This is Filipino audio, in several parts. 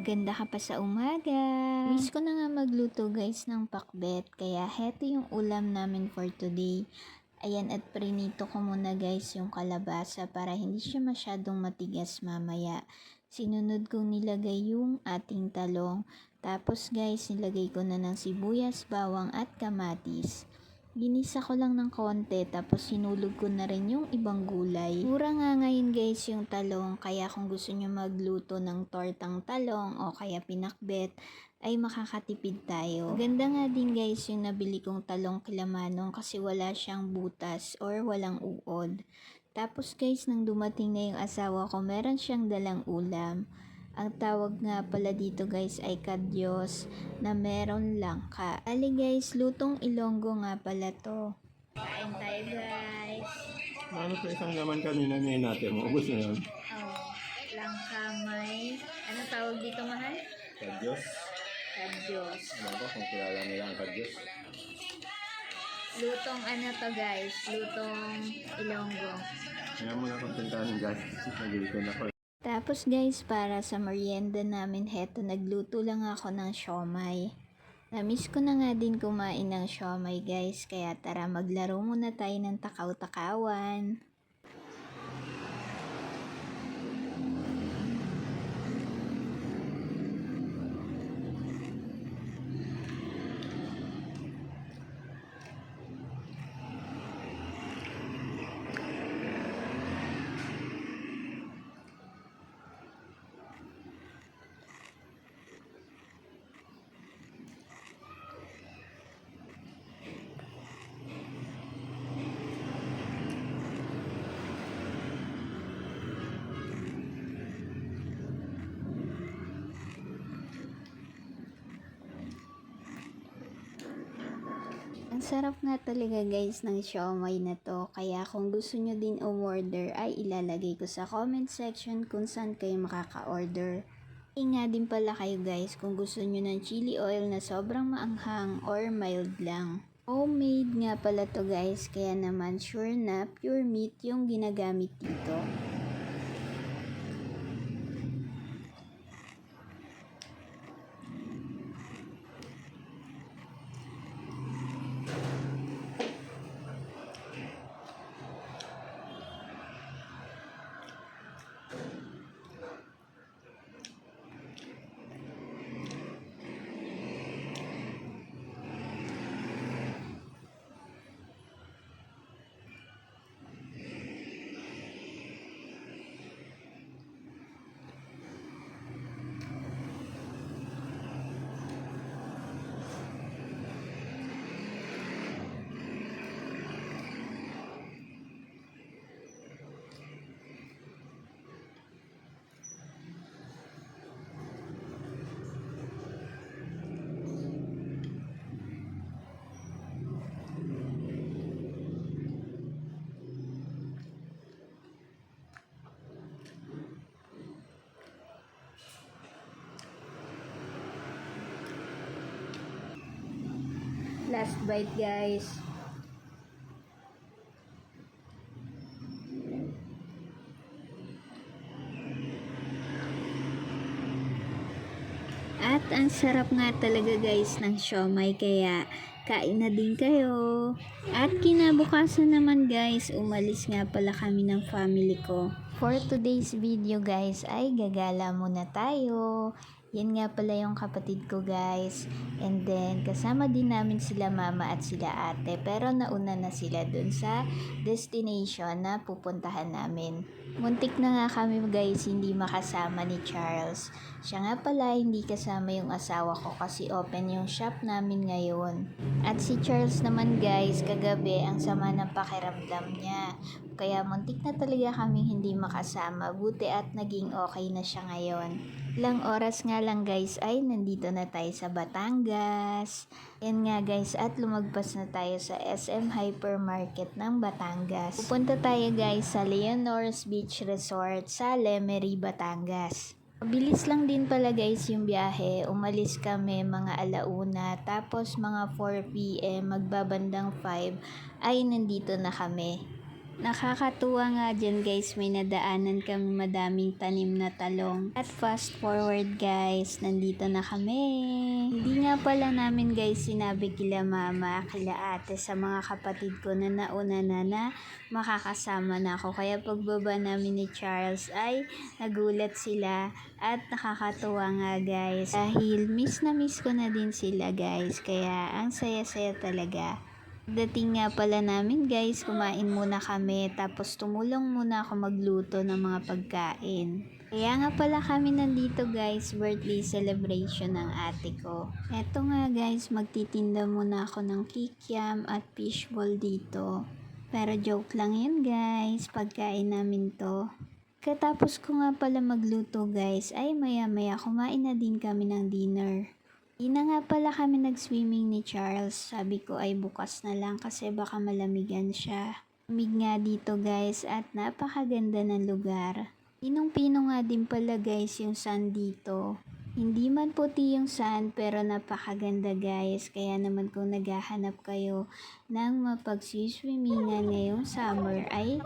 Maganda ka pa sa umaga. Miss ko na nga magluto guys ng pakbet, kaya heto yung ulam namin for today. Ayan, at prinito ko muna guys yung kalabasa para hindi siya masyadong matigas mamaya. Sinunod kong nilagay yung ating talong. Tapos guys, nilagay ko na ng sibuyas, bawang at kamatis. Ginisa ko lang ng konti, tapos sinulog ko na rin yung ibang gulay. Mura nga ngayon guys yung talong, kaya kung gusto nyo magluto ng tortang talong o kaya pinakbet, ay makakatipid tayo. Ganda nga din guys yung nabili kong talong kila Manong kasi wala siyang butas or walang uod. Tapos guys, nang dumating na yung asawa ko, meron siyang dalang ulam. Ang tawag nga pala dito guys ay kadyos na meron langka. Ali guys, lutong Ilonggo nga pala to. Kain tayo guys. Ano pa isang laman kanina na natin mo? Ubus na yun. Oh, langka may... Ano tawag dito mahal? Kadyos. Kadyos. Ano ba kung kilala nila ang kadyos? Lutong ano to guys? Lutong Ilonggo. Kaya muna akong tintanin guys. Nagluluto na ko. Tapos guys, para sa merienda namin, heto, nagluto lang ako ng siomay. Namiss ko na nga din kumain ng siomay guys, kaya tara maglaro muna tayo ng takaw-takawan. Ang sarap nga talaga guys ng siomay na to, kaya kung gusto nyo din umorder ay ilalagay ko sa comment section kung saan kayo makaka-order. Nga din pala kayo guys kung gusto nyo ng chili oil na sobrang maanghang or mild lang. Homemade nga pala to guys, kaya naman sure na pure meat yung ginagamit dito. Last bite guys. At ang sarap nga talaga guys ng siomay, kaya kain na din kayo. At kinabukasan naman guys, umalis nga pala kami ng family ko. For today's video guys ay gagala muna tayo. Yan nga pala yung kapatid ko guys. And then kasama din namin sila mama at sila ate, pero nauna na sila dun sa destination na pupuntahan namin. Muntik na nga kami guys hindi makasama ni Charles. Siya nga pala hindi kasama yung asawa ko kasi open yung shop namin ngayon. At si Charles naman guys, kagabi ang sama ng pakiramdam niya. Kaya muntik na talaga kami hindi makasama. Buti at naging okay na siya ngayon. Ilang oras nga lang guys ay nandito na tayo sa Batangas. Yan nga guys, at lumagpas na tayo sa SM Hypermarket ng Batangas. Pupunta tayo guys sa Leonor's Beach Resort sa Lemery, Batangas. Mabilis lang din pala guys yung biyahe. Umalis kami mga 1:00, tapos mga 4 PM magbabandang 5 ay nandito na kami. Nakakatuwa nga dyan guys, may nadaanan kami madaming tanim na talong. At fast forward guys, nandito na kami. Hindi nga pala namin guys sinabi kila mama, kila ate sa mga kapatid ko na nauna na makakasama na ako. Kaya pagbaba namin ni Charles ay nagulat sila at nakakatuwa nga guys. Dahil miss na miss ko na din sila guys, kaya ang saya-saya talaga. Dating nga pala namin guys, kumain muna kami tapos tumulong muna ako magluto ng mga pagkain. Kaya nga pala kami nandito guys, birthday celebration ng ate ko. Eto nga guys, magtitinda muna ako ng kikiam at fishball dito. Pero joke lang yun guys, pagkain namin to. Katapos ko nga pala magluto guys, ay maya maya kumain na din kami ng dinner. Di na nga pala kami nag-swimming ni Charles. Sabi ko ay bukas na lang kasi baka malamigan siya. Lamig nga dito guys at napakaganda ng lugar. Pinong-pino nga din pala guys yung sand dito. Hindi man puti yung sand pero napakaganda guys. Kaya naman kung naghahanap kayo ng mapagsiswimmingan ngayong summer ay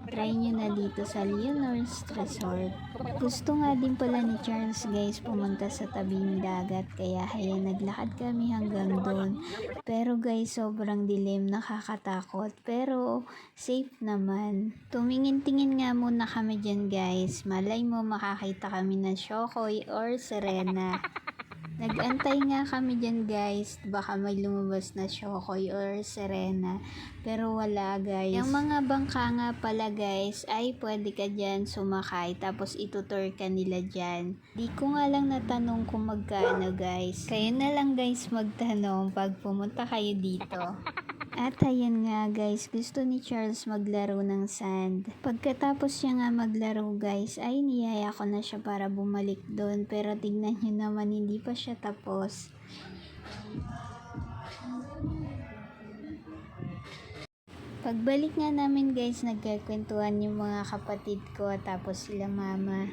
try nyo na dito sa Leonor's Resort. Gusto nga din pala ni Charles guys pumunta sa tabing dagat kaya ayan naglakad kami hanggang doon. Pero guys sobrang dilim, nakakatakot pero safe naman. Tumingin-tingin nga muna kami dyan guys. Malay mo makakita kami ng Shokoy or Serena. Nag-antay nga kami dyan guys, baka may lumabas na Shokoy or Serena, pero wala guys. Yung mga bangka nga pala guys, ay pwede ka dyan sumakay, tapos itutur ka nila dyan. Di ko nga lang natanong kung magkano guys. Kayo na lang guys magtanong pag pumunta kayo dito. At ayan nga guys, gusto ni Charles maglaro ng sand. Pagkatapos niya nga maglaro guys, ay niyaya ko na siya para bumalik doon. Pero tignan nyo naman, hindi pa siya tapos. Pagbalik nga namin guys, nagkakwentuhan yung mga kapatid ko tapos sila mama.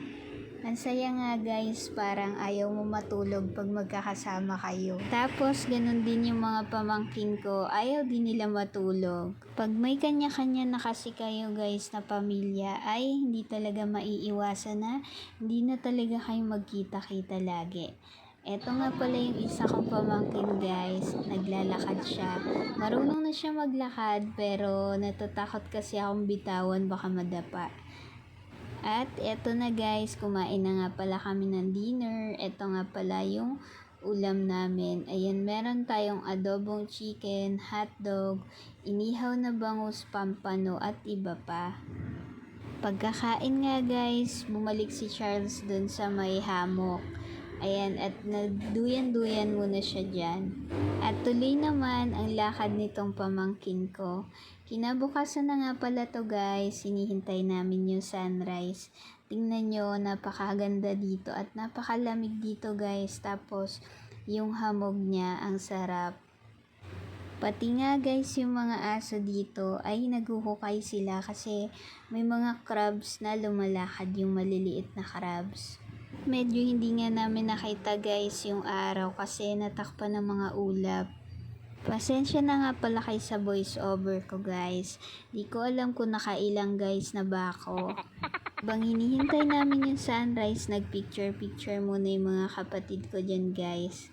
Ang saya nga guys, parang ayaw mo matulog pag magkakasama kayo. Tapos ganun din yung mga pamangkin ko, ayaw din nila matulog. Pag may kanya-kanya na kasi kayo guys na pamilya, ay hindi talaga maiiwasan na hindi na talaga kayo magkita-kita lagi. Eto nga pala yung isa kong pamangkin guys, naglalakad siya. Marunong na siya maglakad pero natatakot kasi akong bitawan baka madapa. At eto na guys, kumain na nga pala kami ng dinner. Eto nga pala yung ulam namin. Ayan, meron tayong adobong chicken, hotdog, inihaw na bangus pampano at iba pa. Pagkakain nga guys, bumalik si Charles dun sa may hammock. Ayan, at nagduyan-duyan muna siya dyan. At tuloy naman ang lakad nitong pamangkin ko. Kinabukasan na nga pala to guys, hinihintay namin yung sunrise. Tingnan nyo, napakaganda dito at napakalamig dito guys. Tapos, yung hamog niya, ang sarap. Pati nga guys, yung mga aso dito ay naghuhukay sila kasi may mga crabs na lumalakad, yung maliliit na crabs. Medyo hindi nga namin nakita guys yung araw kasi natakpan ng mga ulap. Pasensya na nga pala kay sa voice over ko guys. Di ko alam kung nakailang guys na ba ako. Bang hinihintay namin yung sunrise, nagpicture-picture muna yung mga kapatid ko dyan guys.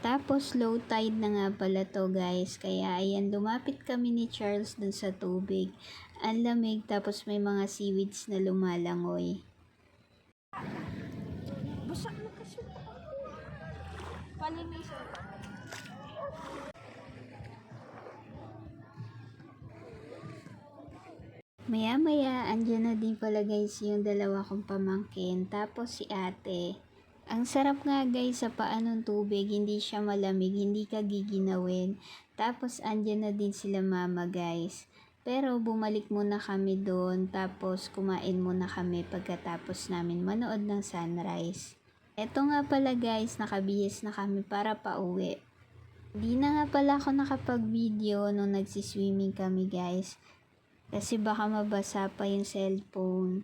Tapos low tide na nga pala to guys. Kaya ayan, lumapit kami ni Charles dun sa tubig. Ang lamig tapos may mga seaweeds na lumalangoy. Busak na kasi. Pollination. Maya-maya, andyan na din pala guys yung dalawa kong pamangkin, tapos si ate. Ang sarap nga guys sa paa ng tubig, hindi siya malamig, hindi ka giginawin. Tapos andyan na din sila mama guys. Pero bumalik muna kami doon, tapos kumain muna kami pagkatapos namin manood ng sunrise. Eto nga pala guys, nakabihis na kami para pauwi. Di na nga pala ako nakapag-video nung nagsiswimming kami guys. Kasi baka mabasa pa yung cellphone.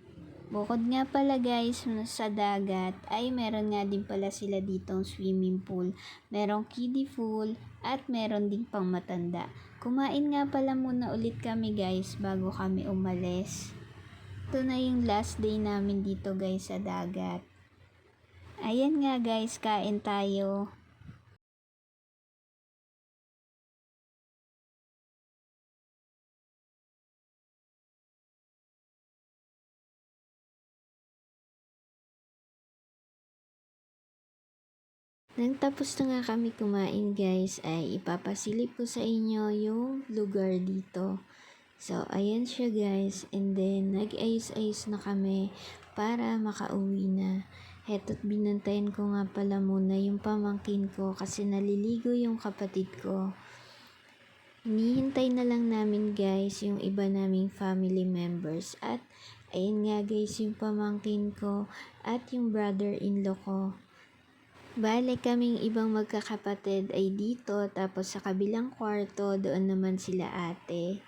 Bukod nga pala guys sa dagat ay meron nga din pala sila ditong swimming pool. Merong kiddie pool at meron din pang matanda. Kumain nga pala muna ulit kami guys bago kami umalis. Ito na yung last day namin dito guys sa dagat. Ayan nga guys, kain tayo. Nang tapos na nga kami kumain guys, ay ipapasilip ko sa inyo yung lugar dito. So, ayan siya guys. And then, nag-ayos-ayos na kami para makauwi na. Heto't binantayan ko nga pala muna yung pamangkin ko kasi naliligo yung kapatid ko. Hinihintay na lang namin guys yung iba naming family members. At ayan nga guys yung pamangkin ko at yung brother-in-law ko. Bale kaming ibang magkakapatid ay dito, tapos sa kabilang kwarto doon naman sila ate.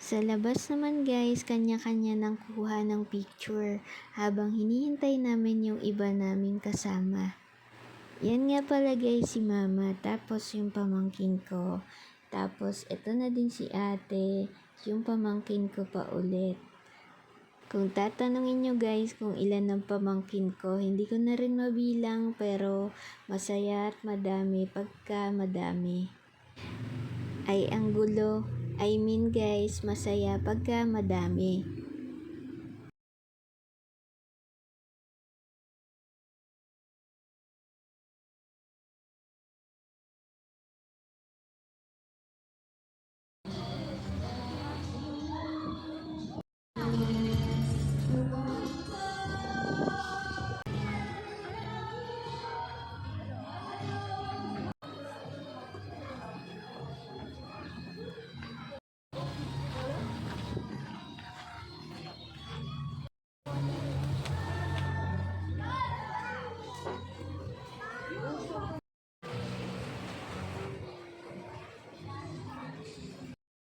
Sa labas naman guys, kanya-kanya nang kuha ng picture habang hinihintay namin yung iba naming kasama. Yan nga pala guys si mama, tapos yung pamangkin ko. Tapos ito na din si ate, yung pamangkin ko pa ulit. Kung tatanungin nyo guys kung ilan ang pamangkin ko, hindi ko na rin mabilang pero masaya at madami pagka madami. Ay ang gulo. I mean guys, masaya pagka madami.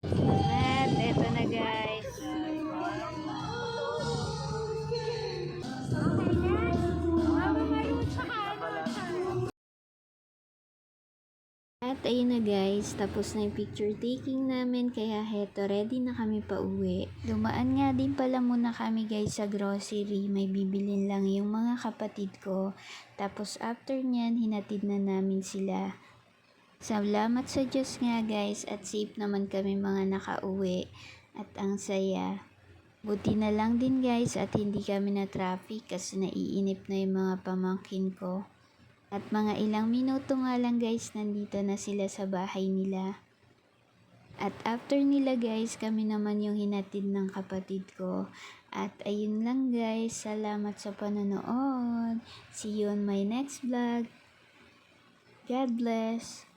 At eto na guys. At ayun na guys, tapos na yung picture taking namin kaya heto ready na kami pa uwi. Dumaan nga din pala muna kami guys sa grocery, may bibilin lang yung mga kapatid ko. Tapos after nyan, hinatid na namin sila. Salamat sa Diyos nga guys at safe naman kami mga nakauwi at ang saya. Buti na lang din guys at hindi kami na traffic kasi naiinip na yung mga pamangkin ko. At mga ilang minuto nga lang guys, nandito na sila sa bahay nila. At after nila guys, kami naman yung hinatid ng kapatid ko. At ayun lang guys, salamat sa panonood. See you on my next vlog. God bless.